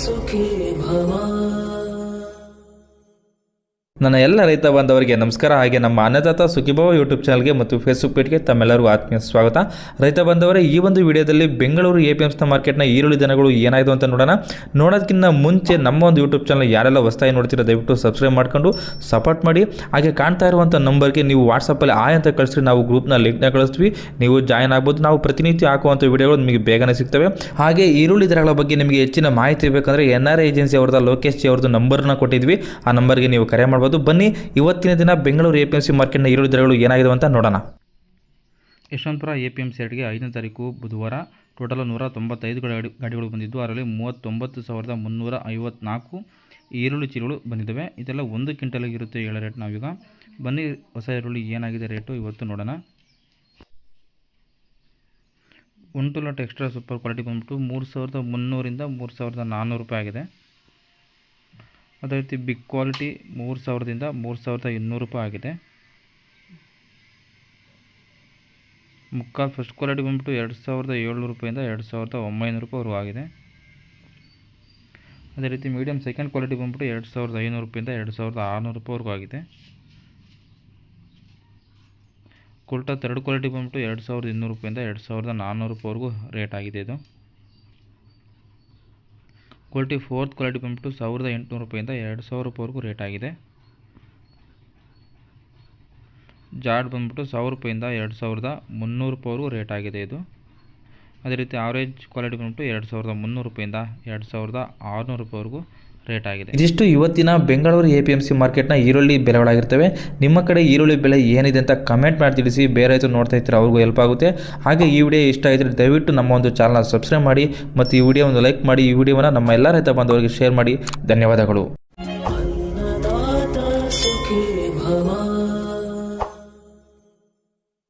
ಸುಖೀ ಭವ. ನನ್ನ ಎಲ್ಲ ರೈತ ಬಾಂಧವರಿಗೆ ನಮಸ್ಕಾರ. ಹಾಗೆ ನಮ್ಮ ಅನ್ನದಾತ ಸುಖೀಭವ ಯೂಟ್ಯೂಬ್ ಚಾನಲ್ಗೆ ಮತ್ತು ಫೇಸ್ಬುಕ್ ಪೇಜ್ಗೆ ತಮ್ಮೆಲ್ಲರಿಗೂ ಆತ್ಮೀಯ ಸ್ವಾಗತ. ರೈತ ಬಾಂಧವರೇ, ಈ ಒಂದು ವಿಡಿಯೋದಲ್ಲಿ ಬೆಂಗಳೂರು APMC ಮಾರ್ಕೆಟ್ನ ಈರುಳ್ಳಿ ದನಗಳು ಏನಾಯಿತು ಅಂತ ನೋಡೋದಕ್ಕಿಂತ ಮುಂಚೆ ನಮ್ಮ ಒಂದು ಯೂಟ್ಯೂಬ್ ಚಾನಲ್ ಯಾರೆಲ್ಲ ಹೊಸದಾಗಿ ನೋಡ್ತೀರೋ ದಯವಿಟ್ಟು ಸಬ್ಸ್ಕ್ರೈಬ್ ಮಾಡ್ಕೊಂಡು ಸಪೋರ್ಟ್ ಮಾಡಿ. ಹಾಗೆ ಕಾಣ್ತಾ ಇರುವಂಥ ನಂಬರ್ಗೆ ನೀವು ವಾಟ್ಸಪ್ಪಲ್ಲಿ ಆಯ್ ಅಂತ ಕಳಿಸ್ರಿ, ನಾವು ಗ್ರೂಪ್ನ ಲಿಂಕ್ನ ಕಳಿಸ್ತೀವಿ, ನೀವು ಜಾಯ್ನ್ ಆಗ್ಬೋದು. ನಾವು ಪ್ರತಿನಿತ್ಯ ಹಾಕುವಂಥ ವಿಡಿಯೋಗಳು ನಿಮಗೆ ಬೇಗನೆ ಸಿಗ್ತವೆ. ಹಾಗೆ ಈರುಳ್ಳಿ ದರಗಳ ಬಗ್ಗೆ ನಿಮಗೆ ಹೆಚ್ಚಿನ ಮಾಹಿತಿ ಬೇಕಂದರೆ NRI ಏಜೆನ್ಸಿ ಅವ್ರದ್ದು ಲೋಕೇಶ್ ಜಿ ಅವ್ರದ್ದು ನಂಬರ್ನ ಕೊಟ್ಟಿದ್ವಿ, ಆ ನಂಬರ್ಗೆ ನೀವು ಕರೆ ಮಾಡ್ಬೋದು. ಬನ್ನಿ ಇವತ್ತಿನ ದಿನ ಬೆಂಗಳೂರು APMC ಮಾರ್ಕೆಟ್ನ ಈರುಳ್ಳಿ ದರಗಳು ಏನಾಗಿದೆ ಅಂತ ನೋಡೋಣ. ಯಶವಂತಪುರ APMC ರೇಟ್ಗೆ 5ನೇ ತಾರೀಕು ಬುಧವಾರ ಟೋಟಲ್ 195 ಗಾಡಿಗಳು ಬಂದಿದ್ದು, ಅದರಲ್ಲಿ 39,354 ಈರುಳ್ಳಿ ಚೀಲಗಳು ಬಂದಿದ್ದಾವೆ. ಇದೆಲ್ಲ 1 ಕ್ವಿಂಟಲ್ಗೆ ಇರುತ್ತೆ ಹೇಳೋ ರೇಟ್. ನಾವೀಗ ಬನ್ನಿ ಹೊಸ ಈರುಳ್ಳಿ ಏನಾಗಿದೆ ರೇಟು ಇವತ್ತು ನೋಡೋಣ. 1 ಲಾಟ್ ಎಕ್ಸ್ಟ್ರಾ ಸೂಪರ್ ಕ್ವಾಲಿಟಿ ಬಂದ್ಬಿಟ್ಟು 3,300ರಿಂದ 3,400 ರೂಪಾಯಿ ಆಗಿದೆ. ಅದೇ ರೀತಿ ಬಿಗ್ ಕ್ವಾಲಿಟಿ 3,000ದಿಂದ 3,200 ರೂಪಾಯಿ ಆಗಿದೆ. ಮುಕ್ಕಾಲು ಫಸ್ಟ್ ಕ್ವಾಲಿಟಿ ಬಂದ್ಬಿಟ್ಟು 2,700 ರೂಪಾಯಿಂದ 2,900 ರೂಪಾಯಿವರೆಗೂ ಆಗಿದೆ. ಅದೇ ರೀತಿ ಮೀಡಿಯಮ್ ಸೆಕೆಂಡ್ ಕ್ವಾಲಿಟಿ ಬಂದ್ಬಿಟ್ಟು 2,500 ರೂಪಾಯಿಂದ 2,600 ರೂಪಾಯಿವರೆಗೂ ಆಗಿದೆ. ಕುಲ್ಟಾ ಥರ್ಡ್ ಕ್ವಾಲಿಟಿ ಬಂದ್ಬಿಟ್ಟು 2,200 ರೂಪಾಯಿಂದ 2,400 ರೂಪಾಯಿವರೆಗೂ ರೇಟ್ ಆಗಿದೆ. ಇದು ಕ್ವಾಲಿಟಿ ಫೋರ್ತ್ ಕ್ವಾಲಿಟಿ ಬಂದ್ಬಿಟ್ಟು 1,800 ರೂಪಾಯಿಂದ 2,000 ರೂಪಾಯಿವರೆಗೂ ರೇಟ್ ಆಗಿದೆ. ಜಾಡ್ ಬಂದ್ಬಿಟ್ಟು 1,000 ರೂಪಾಯಿಂದ 2,300 ರೂಪಾಯಿವರೆಗೂ ರೇಟ್ ಆಗಿದೆ ಇದು. ಅದೇ ರೀತಿ ಆವರೇಜ್ ಕ್ವಾಲಿಟಿ ಬಂದ್ಬಿಟ್ಟು 2,300 ರೂಪಾಯಿಂದ 2,600 ರೂಪಾಯಿವರೆಗೂ ರೇಟ್ ಆಗಿದೆ. ಇದಿಷ್ಟು ಇವತ್ತಿನ ಬೆಂಗಳೂರು APMC ಮಾರ್ಕೆಟ್ನ ಈರುಳ್ಳಿ ಬೆಲೆಗಳಾಗಿರ್ತವೆ. ನಿಮ್ಮ ಕಡೆ ಈರುಳ್ಳಿ ಬೆಲೆ ಏನಿದೆ ಅಂತ ಕಮೆಂಟ್ ಮಾಡಿ ತಿಳಿಸಿ. ಬೇರೆ ರೈತರು ನೋಡ್ತಾ ಇರ್ತಾರೆ, ಅವ್ರಿಗೂ ಹೆಲ್ಪ್ ಆಗುತ್ತೆ. ಹಾಗೆ ಈ ವಿಡಿಯೋ ಇಷ್ಟ ಆಗಿದ್ರೆ ದಯವಿಟ್ಟು ನಮ್ಮ ಒಂದು ಚಾನಲ್ನ ಸಬ್ಸ್ಕ್ರೈಬ್ ಮಾಡಿ ಮತ್ತು ಈ ವಿಡಿಯೋ ಒಂದು ಲೈಕ್ ಮಾಡಿ. ಈ ವಿಡಿಯೋವನ್ನು ನಮ್ಮ ಎಲ್ಲ ರೈತ ಬಾಂಧವರಿಗೆ ಶೇರ್ ಮಾಡಿ. ಧನ್ಯವಾದಗಳು. ಅನ್ನದಾತ ಸುಖೀ ಭವ.